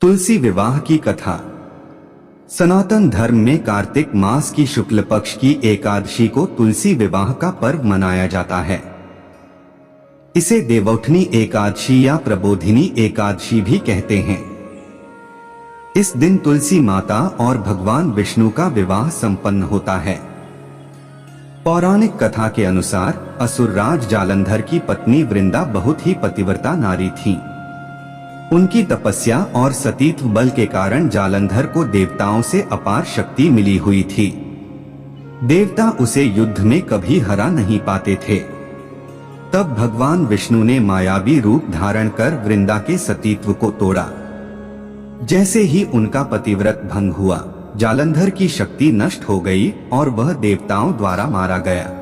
तुलसी विवाह की कथा। सनातन धर्म में कार्तिक मास की शुक्ल पक्ष की एकादशी को तुलसी विवाह का पर्व मनाया जाता है। इसे देवउठनी एकादशी या प्रबोधिनी एकादशी भी कहते हैं। इस दिन तुलसी माता और भगवान विष्णु का विवाह संपन्न होता है। पौराणिक कथा के अनुसार असुरराज जालंधर की पत्नी वृंदा बहुत ही पतिव्रता नारी थी। उनकी तपस्या और सतीत्व बल के कारण जालंधर को देवताओं से अपार शक्ति मिली हुई थी। देवता उसे युद्ध में कभी हरा नहीं पाते थे। तब भगवान विष्णु ने मायावी रूप धारण कर वृंदा के सतीत्व को तोड़ा। जैसे ही उनका पतिव्रत भंग हुआ, जालंधर की शक्ति नष्ट हो गई और वह देवताओं द्वारा मारा गया।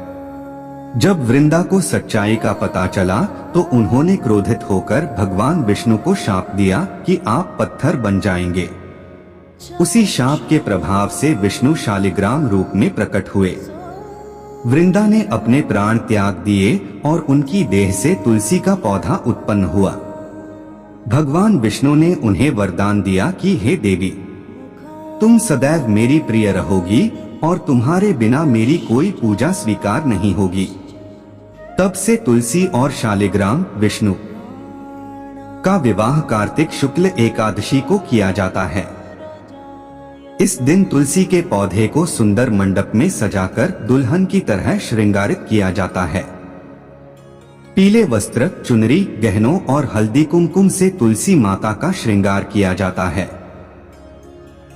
जब वृंदा को सच्चाई का पता चला तो उन्होंने क्रोधित होकर भगवान विष्णु को शाप दिया कि आप पत्थर बन जाएंगे। उसी शाप के प्रभाव से विष्णु शालिग्राम रूप में प्रकट हुए। वृंदा ने अपने प्राण त्याग दिए और उनकी देह से तुलसी का पौधा उत्पन्न हुआ। भगवान विष्णु ने उन्हें वरदान दिया कि हे देवी, तुम सदैव मेरी प्रिय रहोगी और तुम्हारे बिना मेरी कोई पूजा स्वीकार नहीं होगी। तब से तुलसी और शालिग्राम विष्णु का विवाह कार्तिक शुक्ल एकादशी को किया जाता है। इस दिन तुलसी के पौधे को सुंदर मंडप में सजाकर दुल्हन की तरह श्रृंगारित किया जाता है। पीले वस्त्र, चुनरी, गहनों और हल्दी कुमकुम से तुलसी माता का श्रृंगार किया जाता है।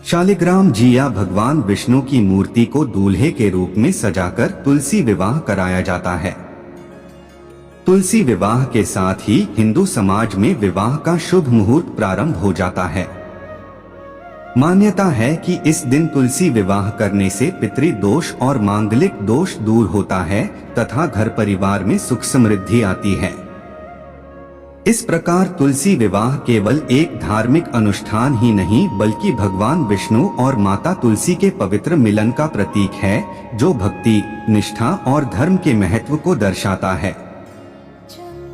शालिग्राम जी या भगवान विष्णु की मूर्ति को दूल्हे के रूप में सजाकर तुलसी विवाह कराया जाता है। तुलसी विवाह के साथ ही हिंदू समाज में विवाह का शुभ मुहूर्त प्रारंभ हो जाता है। मान्यता है कि इस दिन तुलसी विवाह करने से पितृदोष और मांगलिक दोष दूर होता है तथा घर परिवार में सुख समृद्धि आती है। इस प्रकार तुलसी विवाह केवल एक धार्मिक अनुष्ठान ही नहीं बल्कि भगवान विष्णु और माता तुलसी के पवित्र मिलन का प्रतीक है, जो भक्ति, निष्ठा और धर्म के महत्व को दर्शाता है।